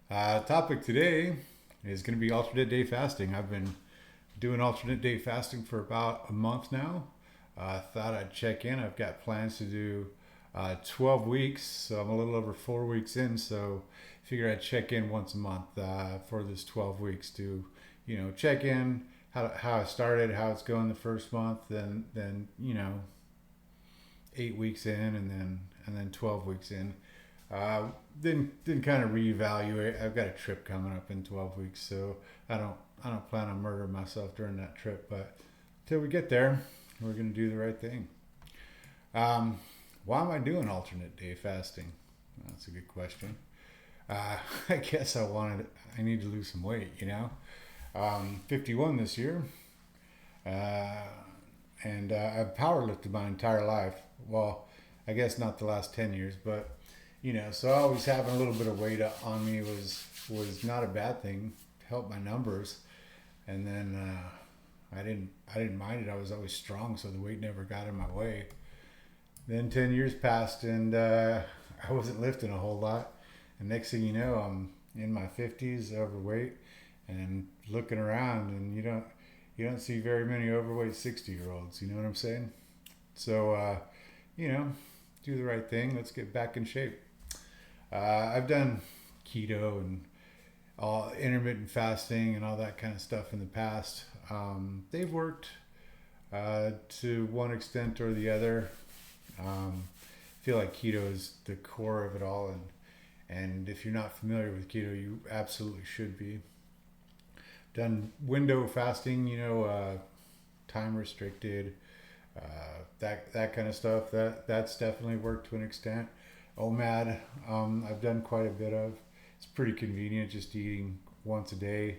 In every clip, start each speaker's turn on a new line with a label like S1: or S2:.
S1: Topic today is going to be alternate day fasting. I've been doing alternate day fasting for about a month now. Thought I'd check in. I've got plans to do 12 weeks, so I'm a little over 4 weeks in. So figure I'd check in once a month for this 12 weeks to, check in how I started, how it's going the first month, then 8 weeks in, and then 12 weeks in. Then kind of reevaluate. I've got a trip coming up in 12 weeks, so I don't plan on murdering myself during that trip. But till we get there, we're gonna do the right thing. Um, why am I doing alternate day fasting? That's a good question. I guess I need to lose some weight. 51 this year, uh, and I've powerlifted my entire life. Well, I guess not the last 10 years, but so always having a little bit of weight on me was not a bad thing. Helped my numbers, and then I didn't mind it. I was always strong, so the weight never got in my way. Then 10 years passed, and I wasn't lifting a whole lot. And next thing you know, I'm in my 50s, overweight, and looking around, and you don't see very many overweight 60-year-olds. You know what I'm saying? So you know, do the right thing. Let's get back in shape. I've done keto and all intermittent fasting and all that kind of stuff in the past. They've worked to one extent or the other. I feel like keto is the core of it all, and if you're not familiar with keto, you absolutely should be. Done window fasting, time restricted, that kind of stuff. That's definitely worked to an extent. OMAD, I've done quite a bit of. It's pretty convenient, just eating once a day.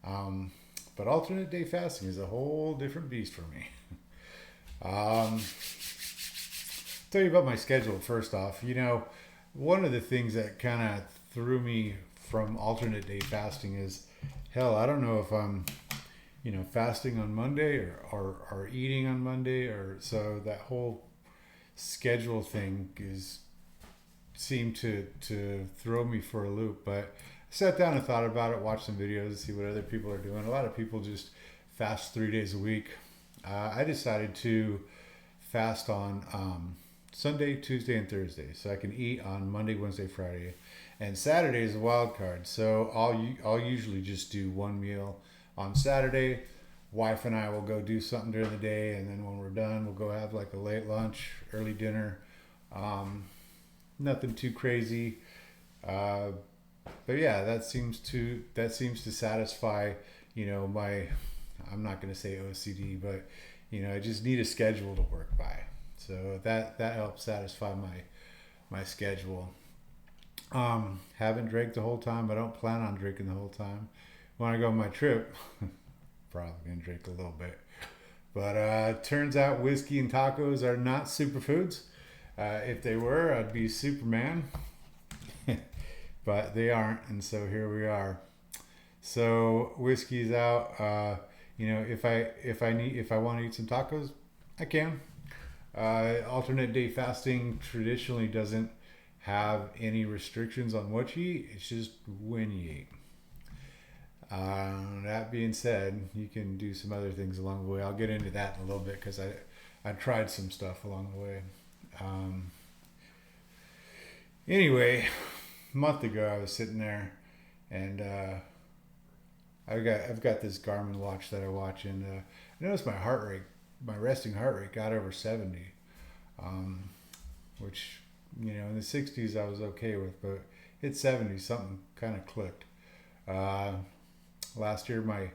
S1: Um, but alternate day fasting is a whole different beast for me. Um, tell you about my schedule first off. One of the things that kind of threw me from alternate day fasting is, hell, I don't know if I'm fasting on Monday or eating on Monday, or so that whole schedule thing is seemed to throw me for a loop. But I sat down and thought about it, watched some videos, see what other people are doing. A lot of people just fast 3 days a week. I decided to fast on Sunday, Tuesday, and Thursday, so I can eat on Monday, Wednesday, Friday, and Saturday is a wild card. So I'll usually just do one meal on Saturday. Wife and I will go do something during the day, and then when we're done, we'll go have like a late lunch, early dinner. Um, Nothing too crazy, uh, but yeah, that seems to satisfy my, I'm not going to say OCD, but I just need a schedule to work by. So that helps satisfy my schedule. Haven't drank the whole time. I don't plan on drinking the whole time. When I go on my trip, probably gonna drink a little bit. But turns out whiskey and tacos are not superfoods. If they were, I'd be Superman, but they aren't, and so here we are. So whiskey's out. If I want to eat some tacos, I can. Alternate day fasting traditionally doesn't have any restrictions on what you eat. It's just when you eat. That being said, you can do some other things along the way. I'll get into that in a little bit because I tried some stuff along the way. Um, anyway, a month ago I was sitting there, and I've got this Garmin watch that I watch, and I noticed my heart rate, my resting heart rate, got over 70, um, which in the 60s I was okay with, but hit 70, something kind of clicked. Uh, Last year my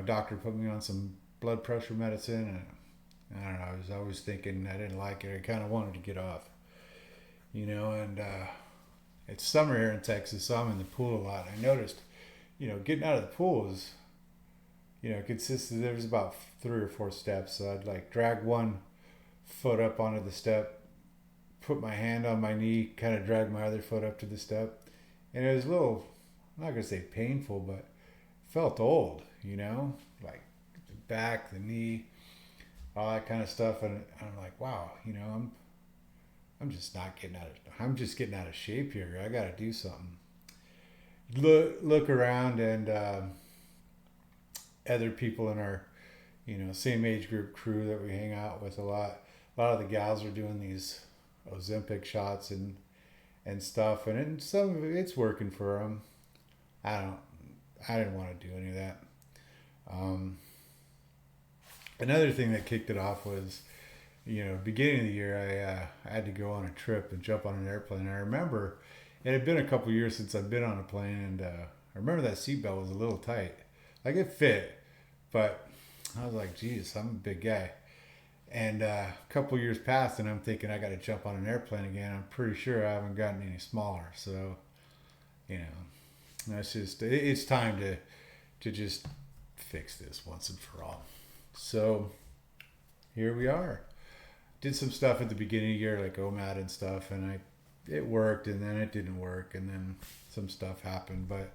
S1: doctor put me on some blood pressure medicine, and I don't know. I was always thinking I didn't like it. I kind of wanted to get off, and it's summer here in Texas, so I'm in the pool a lot. I noticed, getting out of the pool is, consisted. There was about 3 or 4 steps, so I'd like drag one foot up onto the step, put my hand on my knee, kind of drag my other foot up to the step, and it was a little, I'm not gonna say painful, but felt old, like the back, the knee, all that kind of stuff, and I'm like, wow, I'm just not getting out of, I'm just getting out of shape here. I got to do something. look around and other people in our same age group crew that we hang out with a lot. A lot of the gals are doing these Ozempic shots and stuff, and some of it's working for them. I don't. I didn't want to do any of that. Um, Another thing that kicked it off was, beginning of the year, I had to go on a trip and jump on an airplane. I remember it had been a couple years since I'd been on a plane, and I remember that seatbelt was a little tight. Like it fit, but I was like, geez, I'm a big guy. And a couple years passed, and I'm thinking I got to jump on an airplane again. I'm pretty sure I haven't gotten any smaller. So, you know, that's just it's time to just fix this once and for all. So here we are. Did some stuff at the beginning of the year, like OMAD and stuff, and it worked, and then it didn't work, and then some stuff happened. But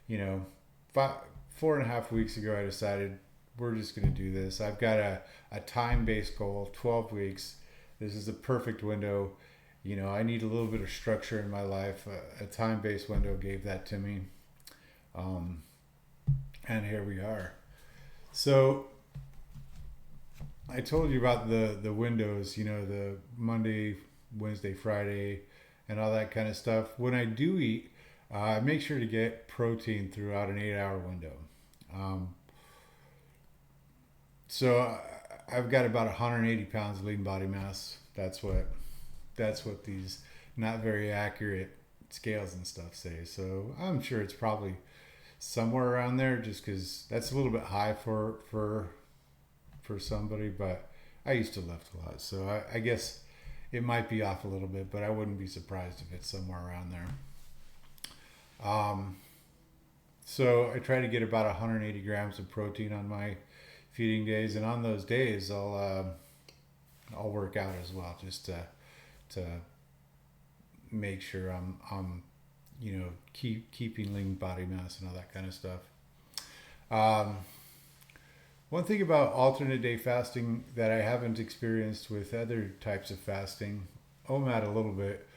S1: 4.5 weeks ago, I decided we're just going to do this. I've got a time-based goal, 12 weeks. This is the perfect window. I need a little bit of structure in my life. A time-based window gave that to me. And here we are. So I told you about the windows, the Monday, Wednesday, Friday, and all that kind of stuff. When I do eat, I make sure to get protein throughout an 8-hour window. So I've got about 180 pounds of lean body mass. That's what these not very accurate scales and stuff say. So I'm sure it's probably somewhere around there, just because that's a little bit high for somebody. But I used to lift a lot, so I guess it might be off a little bit, but I wouldn't be surprised if it's somewhere around there. So I try to get about 180 grams of protein on my feeding days, and on those days I'll work out as well, just to make sure I'm keeping lean body mass and all that kind of stuff. One thing about alternate day fasting that I haven't experienced with other types of fasting, OMAD a little bit.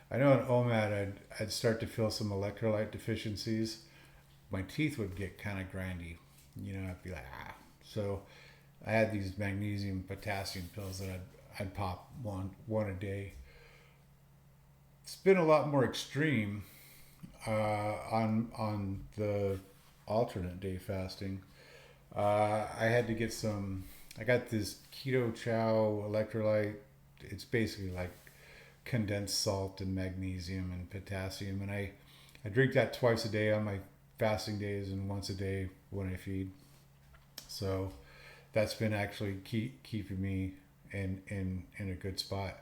S1: I know in OMAD I'd start to feel some electrolyte deficiencies. My teeth would get kind of grindy. I'd be like, ah. So I had these magnesium, potassium pills that I'd pop one a day. It's been a lot more extreme on the alternate day fasting. I had to get I got this keto chow electrolyte. It's basically like condensed salt and magnesium and potassium, and I drink that twice a day on my fasting days and once a day when I feed. So that's been actually keeping me in a good spot.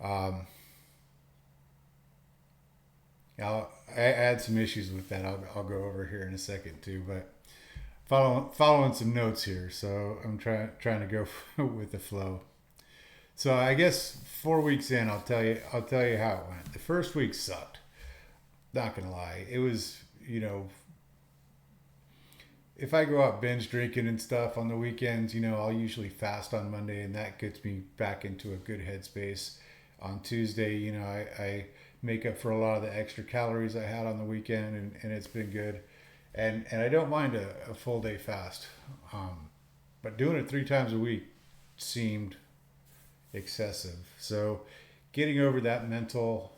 S1: I had some issues with that. I'll go over here in a second too, but following some notes here, so I'm trying to go with the flow. So I guess 4 weeks in, I'll tell you how it went. The first week sucked. Not gonna lie, it was if I go out binge drinking and stuff on the weekends, I'll usually fast on Monday, and that gets me back into a good headspace. On Tuesday, I make up for a lot of the extra calories I had on the weekend, and it's been good. And I don't mind a full day fast. But doing it 3 times a week seemed excessive. So getting over that mental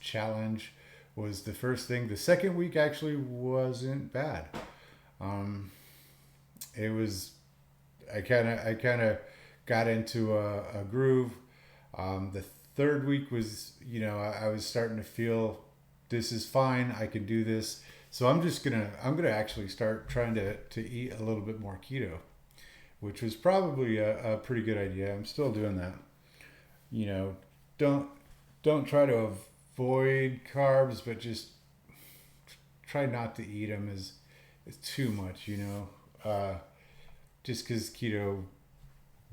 S1: challenge was the first thing. The second week actually wasn't bad. It was, I kind of got into a groove. The third week was, I was starting to feel this is fine. I can do this. So I'm gonna actually start trying to eat a little bit more keto, which was probably a pretty good idea. I'm still doing that. Don't try to avoid carbs, but just try not to eat them as too much. Just because keto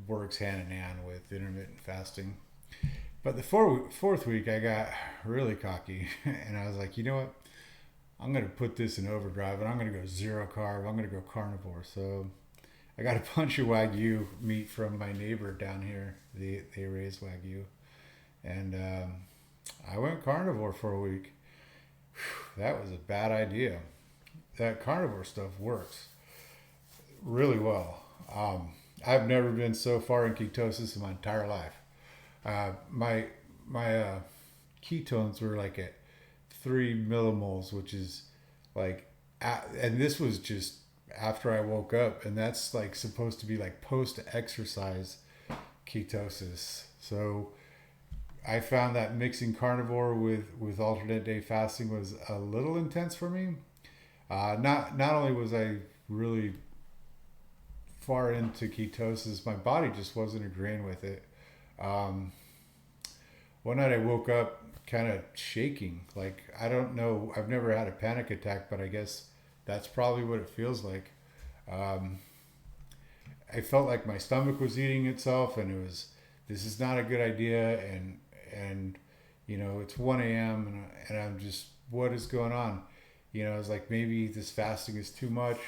S1: works hand in hand with intermittent fasting. But the fourth week, I got really cocky, and I was like, you know what? I'm going to put this in overdrive, and I'm going to go 0 carb. I'm going to go carnivore. So I got a bunch of Wagyu meat from my neighbor down here. They raise Wagyu. And I went carnivore for a week. That was a bad idea. That carnivore stuff works really well. I've never been so far in ketosis in my entire life. My ketones were like at 3 millimoles, which is like, and this was just after I woke up, and that's like supposed to be like post exercise ketosis. So I found that mixing carnivore with alternate day fasting was a little intense for me. Not only was I really far into ketosis, my body just wasn't agreeing with it. Um, One night I woke up kind of shaking. Like, I don't know, I've never had a panic attack, but I guess that's probably what it feels like. Um, I felt like my stomach was eating itself, and it was, this is not a good idea. And it's 1 a.m. And I'm just, what is going on? I was like, maybe this fasting is too much.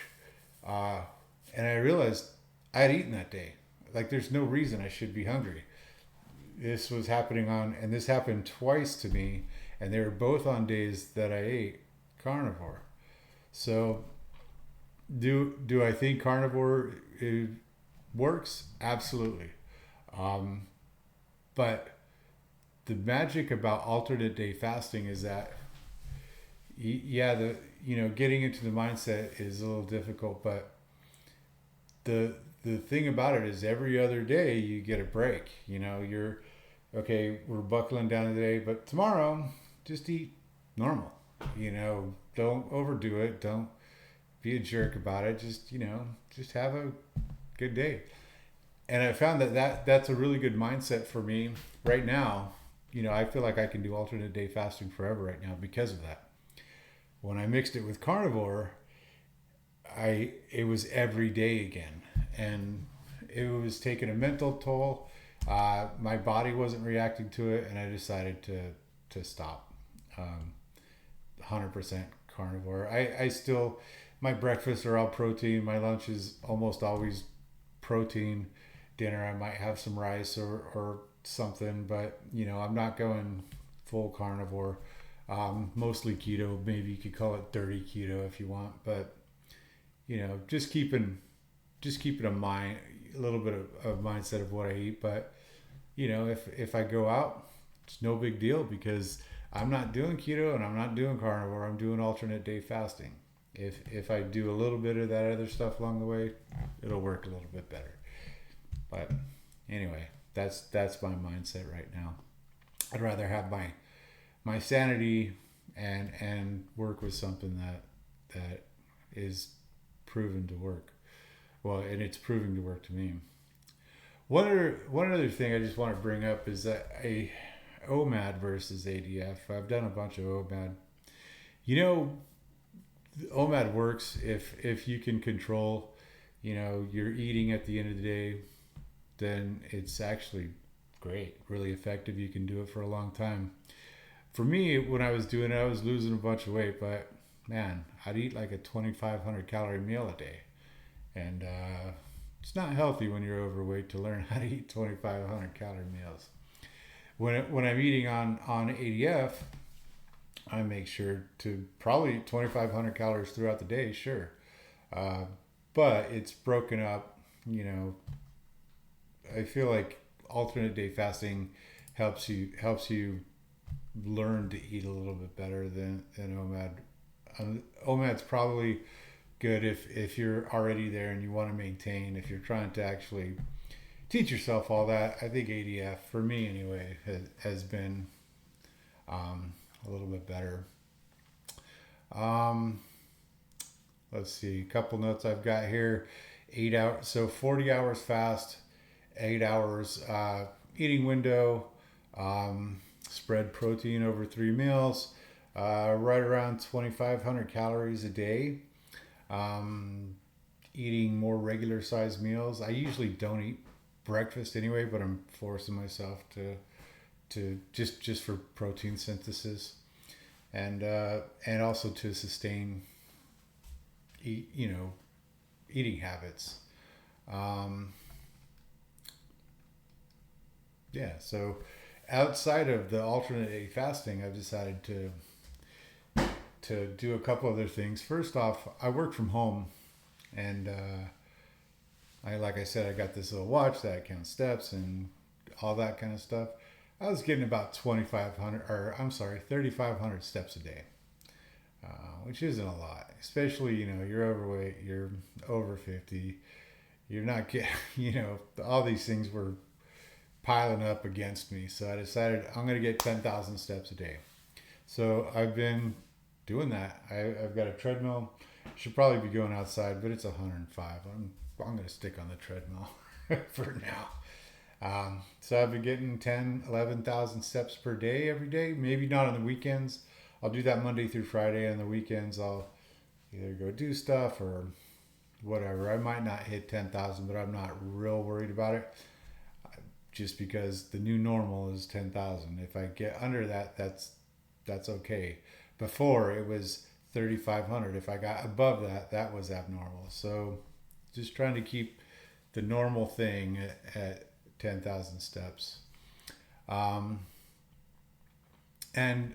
S1: Uh, and I realized I had eaten that day. Like, there's no reason I should be hungry. This was happening on, and this happened twice to me, and they were both on days that I ate carnivore. So, do I think carnivore works? Absolutely. Um, but the magic about alternate day fasting is that, yeah, getting into the mindset is a little difficult, but the thing about it is every other day you get a break. You're okay. We're buckling down today, but tomorrow just eat normal. Don't overdo it. Don't be a jerk about it. Just have a good day. And I found that's a really good mindset for me right now. I feel like I can do alternate day fasting forever right now because of that. When I mixed it with carnivore, it was every day again, and it was taking a mental toll. My body wasn't reacting to it, and I decided to stop. 100% carnivore. I still, my breakfasts are all protein. My lunch is almost always protein. Dinner I might have some rice or something, but I'm not going full carnivore. Mostly keto. Maybe you could call it dirty keto if you want, but just keeping a little bit of mindset of what I eat. But if I go out, it's no big deal because I'm not doing keto and I'm not doing carnivore. I'm doing alternate day fasting. If I do a little bit of that other stuff along the way, it'll work a little bit better. But anyway, that's my mindset right now. I'd rather have my sanity and work with something that is proven to work. Well, and it's proving to work to me. One other thing I just want to bring up is that OMAD versus ADF. I've done a bunch of OMAD. OMAD works if you can control, your eating at the end of the day. Then it's actually great, really effective. You can do it for a long time. For me, when I was doing it, I was losing a bunch of weight, but man, I'd eat like a 2,500 calorie meal a day. And it's not healthy when you're overweight to learn how to eat 2,500 calorie meals. When I'm eating on ADF, I make sure to probably eat 2,500 calories throughout the day, sure. Uh, but it's broken up, I feel like alternate day fasting helps you learn to eat a little bit better than OMAD. OMAD's probably good if you're already there and you want to maintain. If you're trying to actually teach yourself all that, I think ADF, for me anyway, has been a little bit better. Um, let's see, a couple notes I've got here. 8 hours, so 40 hours fast, 8 hours eating window, spread protein over 3 meals, right around 2,500 calories a day. Um, Eating more regular sized meals. I usually don't eat breakfast anyway, but I'm forcing myself to just for protein synthesis and also to sustain eating habits. Um, yeah, so outside of the alternate day fasting, I've decided to do a couple other things. First off, I work from home, and like I said, I got this little watch that counts steps and all that kind of stuff. I was getting about 3,500 steps a day, which isn't a lot, especially, you're overweight, you're over 50, you're not getting, all these things were piling up against me. So I decided I'm going to get 10,000 steps a day. So I've been doing that. I've got a treadmill. Should probably be going outside, but it's 105. I'm going to stick on the treadmill for now. So I've been getting 11,000 steps per day every day. Maybe not on the weekends. I'll do that Monday through Friday. On the weekends, I'll either go do stuff or whatever. I might not hit 10,000, but I'm not real worried about it. Just because the new normal is 10,000. If I get under that, that's okay. Before it was 3,500. If I got above that, that was abnormal. So just trying to keep the normal thing at 10,000 steps. And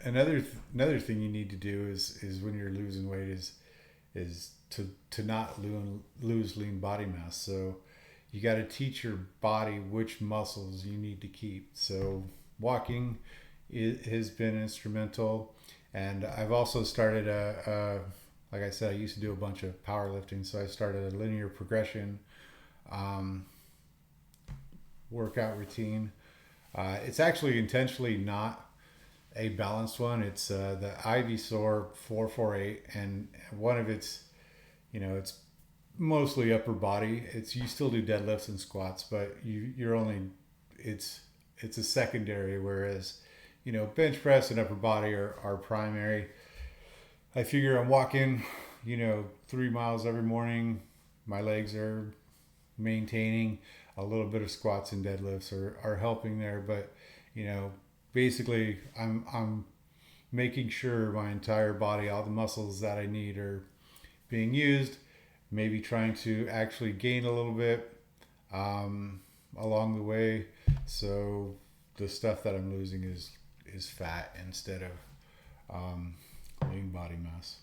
S1: another thing you need to do is when you're losing weight is to not lose lean body mass. So you got to teach your body which muscles you need to keep. So walking has been instrumental, and I've also started like I said, I used to do a bunch of powerlifting, so I started a linear progression workout routine. It's actually intentionally not a balanced one. It's the Ivysaur 448, and one of its, it's mostly upper body. You still do deadlifts and squats, but it's a secondary, whereas bench press and upper body are primary. I figure I'm walking 3 miles every morning. My legs are maintaining. A little bit of squats and deadlifts are helping there, but basically I'm making sure my entire body, all the muscles that I need, are being used. Maybe trying to actually gain a little bit along the way. So the stuff that I'm losing is fat instead of lean body mass.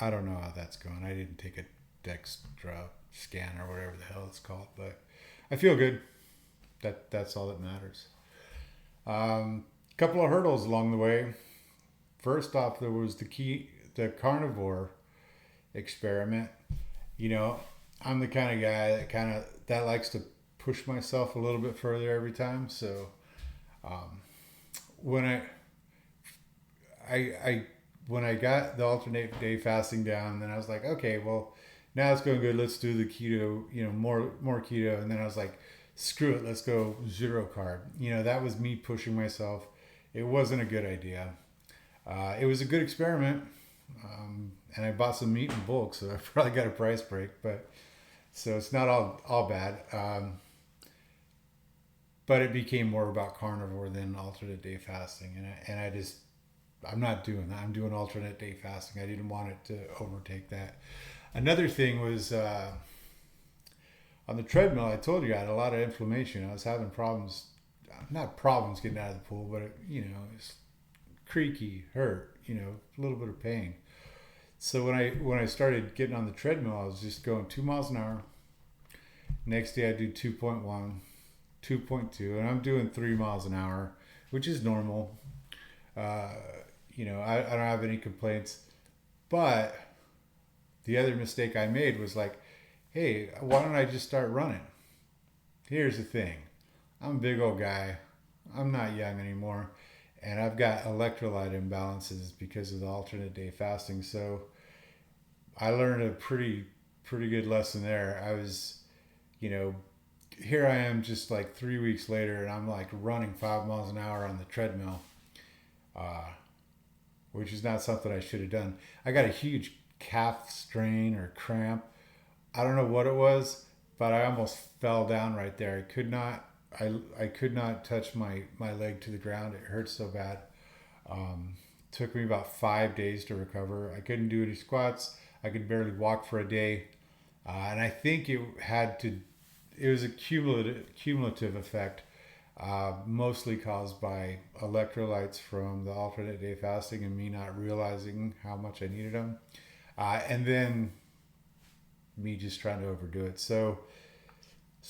S1: I don't know how that's going. I didn't take a DEXA scan or whatever the hell it's called, but I feel good. That's all that matters. Couple of hurdles along the way. First off, there was the carnivore experiment. I'm the kind of guy that likes to push myself a little bit further every time. So when I got the alternate day fasting down, then I was like, okay, well, now it's going good. Let's do the keto, more keto. And then I was like, screw it, let's go 0 carb. That was me pushing myself. It wasn't a good idea. It was a good experiment. And I bought some meat in bulk, so I probably got a price break, but so it's not all bad. But it became more about carnivore than alternate day fasting. And I'm not doing that. I'm doing alternate day fasting. I didn't want it to overtake that. Another thing was, on the treadmill, I told you I had a lot of inflammation. I was having problems, not problems getting out of the pool, but it's creaky, hurt, a little bit of pain. So when I started getting on the treadmill, I was just going 2 miles an hour. Next day I do 2.1, 2.2, and I'm doing 3 miles an hour, which is normal. I don't have any complaints. But the other mistake I made was like, hey, why don't I just start running? Here's the thing. I'm a big old guy. I'm not young anymore. And I've got electrolyte imbalances because of the alternate day fasting. So I learned a pretty good lesson there. I was, here I am just like 3 weeks later, and I'm like running 5 miles an hour on the treadmill, which is not something I should have done. I got a huge calf strain or cramp. I don't know what it was, but I almost fell down right there. I could not touch my leg to the ground. It hurt so bad. Took me about 5 days to recover. I couldn't do any squats. I could barely walk for a day. And I think it was a cumulative effect. mostly caused by electrolytes from the alternate day fasting and me not realizing how much I needed them. And then me just trying to overdo it. So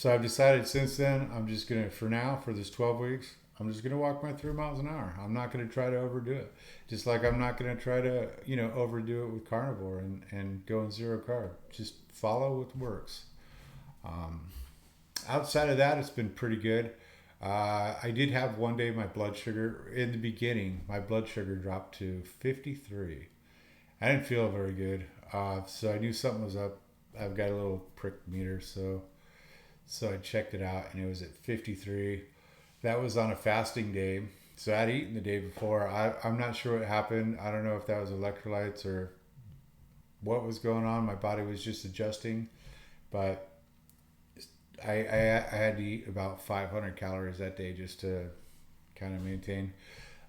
S1: I've decided since then, I'm just going to, for now, for this 12 weeks, I'm just going to walk my 3 miles an hour. I'm not going to try to overdo it. Just like I'm not going to try to, overdo it with carnivore and go in zero carb. Just follow what works. Um, Outside of that, it's been pretty good. I did have one day my blood sugar, in the beginning, my blood sugar dropped to 53. I didn't feel very good. So I knew something was up. I've got a little prick meter, so I checked it out and it was at 53. That was on a fasting day. So I'd eaten the day before. I'm not sure what happened. I don't know if that was electrolytes or what was going on. My body was just adjusting. But I had to eat about 500 calories that day just to kind of maintain.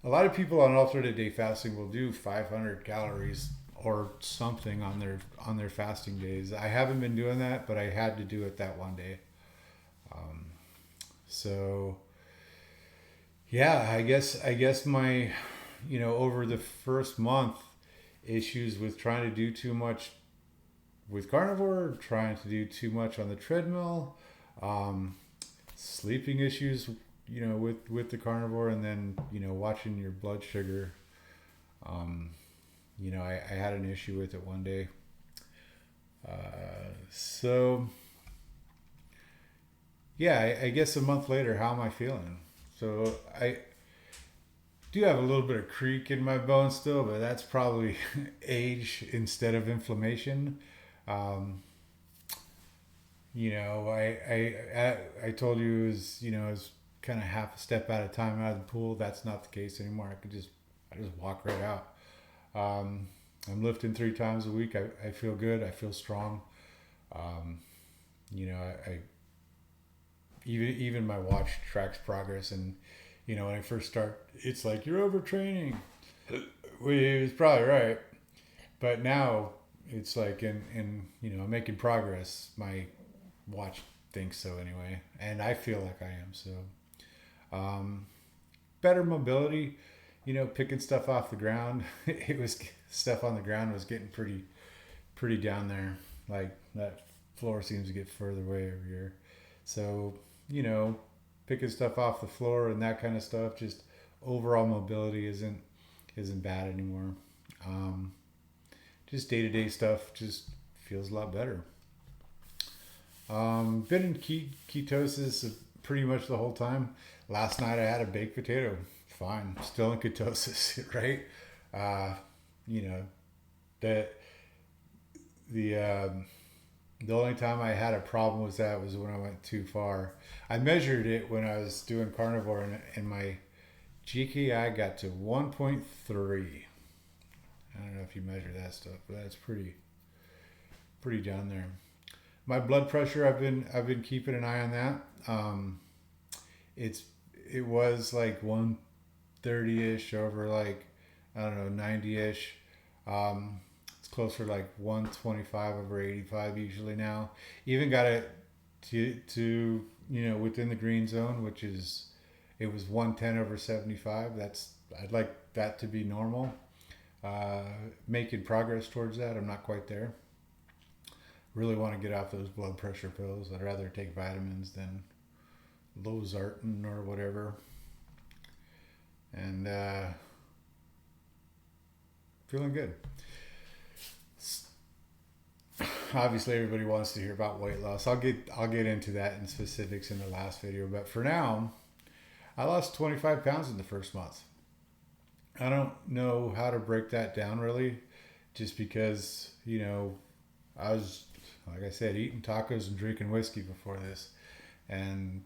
S1: A lot of people on alternate day fasting will do 500 calories or something on their fasting days. I haven't been doing that, but I had to do it that one day. So yeah, I guess my, over the first month, issues with trying to do too much with carnivore, trying to do too much on the treadmill, um, sleeping issues, with the carnivore, and then watching your blood sugar. Um, I had an issue with it one day. So yeah, I guess a month later, how am I feeling? So I do have a little bit of creak in my bones still, but that's probably age instead of inflammation. Um, I told you it was kind of half a step at a time out of the pool. That's not the case anymore. I just walk right out. Um, I'm lifting 3 times a week. I feel good. I feel strong. Um, I even my watch tracks progress, and when I first start, it's like you're overtraining. Well, he was probably right, but now it's like I'm making progress. My watch thinks so anyway, and I feel like I am. So um, better mobility, picking stuff off the ground. It was stuff on the ground was getting pretty down there. Like that floor seems to get further away every year. So you know, picking stuff off the floor and that kind of stuff. Just overall mobility isn't bad anymore. Um, just day to day stuff just feels a lot better. Been in ketosis pretty much the whole time. Last night I had a baked potato. Fine, still in ketosis, right? Uh, you know, the the the only time I had a problem with that was when I went too far. I measured it when I was doing carnivore, and my GKI got to 1.3. I don't know if you measure that stuff, but that's pretty down there. My blood pressure, I've been keeping an eye on that. It's it was like 130-ish over like, I don't know, 90-ish. It's closer to like 125 over 85 usually now. Even got it to within the green zone, which is, it was 110 over 75. I'd like that to be normal. Making progress towards that. I'm not quite there. Really want to get off those blood pressure pills. I'd rather take vitamins than Losartan or whatever. And feeling good. Obviously, everybody wants to hear about weight loss. I'll get into that in specifics in the last video. But for now, I lost 25 pounds in the first month. I don't know how to break that down really, just because I was, like I said, eating tacos and drinking whiskey before this, and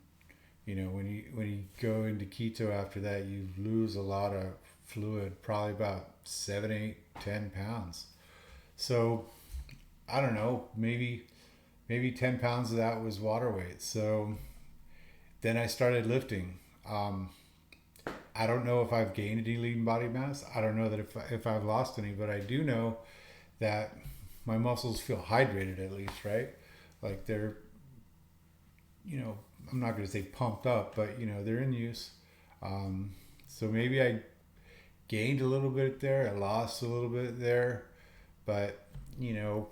S1: when you go into keto after that, you lose a lot of fluid, probably about 7, 8, 10 pounds. So I don't know, maybe 10 pounds of that was water weight. So then I started lifting. I don't know if I've gained any lean body mass. I don't know that if I've lost any, but I do know that my muscles feel hydrated at least, right? Like they're, I'm not going to say pumped up, but they're in use. Um, so maybe I gained a little bit there, I lost a little bit there, but you know,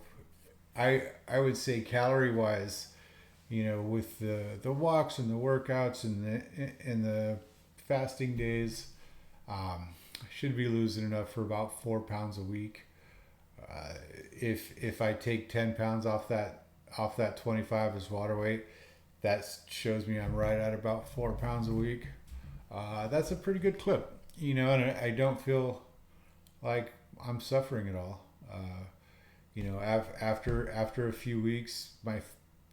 S1: I would say calorie wise, with the walks and the workouts and the fasting days, I should be losing enough for about 4 pounds a week. Uh, if I take 10 pounds off that 25 as water weight, that shows me I'm right at about 4 pounds a week. That's a pretty good clip, and I don't feel like I'm suffering at all. After a few weeks, my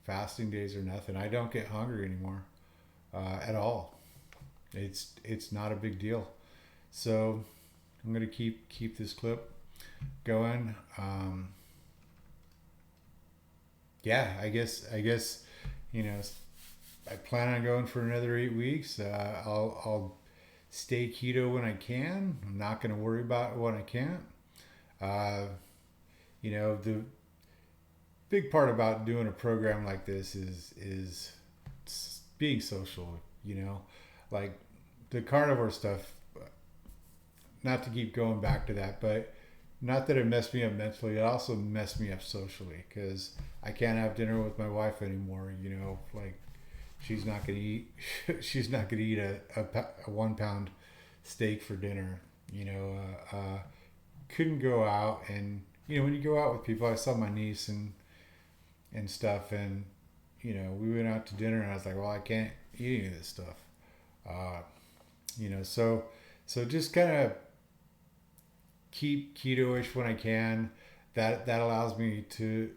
S1: fasting days are nothing. I don't get hungry anymore at all. It's not a big deal. So I'm gonna keep this clip going. Yeah, I guess you know I plan on going for another 8 weeks. I'll stay keto when I can. I'm not gonna worry about it when I can't. Uh, the big part about doing a program like this is being social. Like the carnivore stuff. Not to keep going back to that, but not that it messed me up mentally. It also messed me up socially because I can't have dinner with my wife anymore. Like she's not gonna eat. She's not gonna eat a 1 pound steak for dinner. Couldn't go out, and when you go out with people, I saw my niece and stuff, and we went out to dinner, and I was like, well, I can't eat any of this stuff. Uh, so just kind of keep keto-ish when I can. That allows me to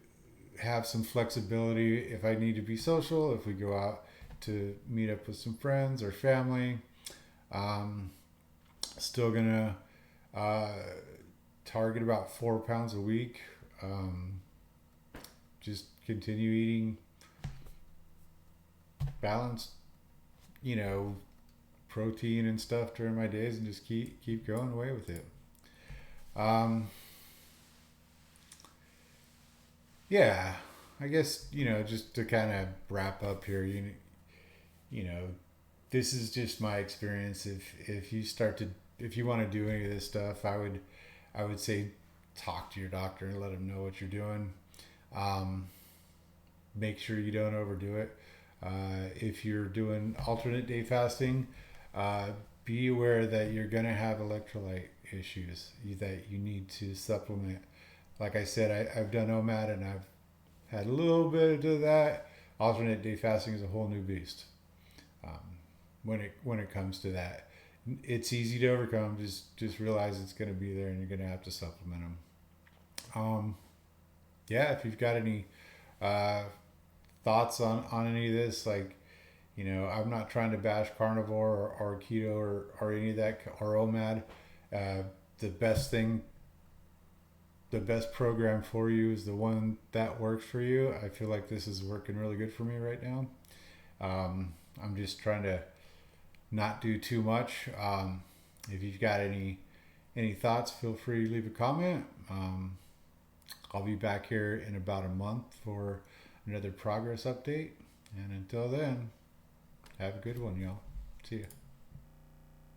S1: have some flexibility if I need to be social. If we go out to meet up with some friends or family, um, still gonna uh, target about 4 pounds a week. Just continue eating balanced, you know, protein and stuff during my days, and just keep going away with it. Um, yeah, I guess just to kind of wrap up here, you know, this is just my experience. If you want to do any of this stuff, I would say talk to your doctor and let them know what you're doing. Um, Make sure you don't overdo it. If you're doing alternate day fasting, uh, be aware that you're gonna have electrolyte issues that you need to supplement. Like I said, I've done OMAD and I've had a little bit of that. Alternate day fasting is a whole new beast. Um, when it comes to that, it's easy to overcome. Just realize it's going to be there, and you're going to have to supplement them. Um, yeah, if you've got any uh, thoughts on any of this, like I'm not trying to bash carnivore or keto or any of that or OMAD. Uh, the best thing, the best program for you is the one that works for you. I feel like this is working really good for me right now. I'm just trying to not do too much. If you've got any thoughts, feel free to leave a comment. I'll be back here in about a month for another progress update. And until then, have a good one, y'all. See ya.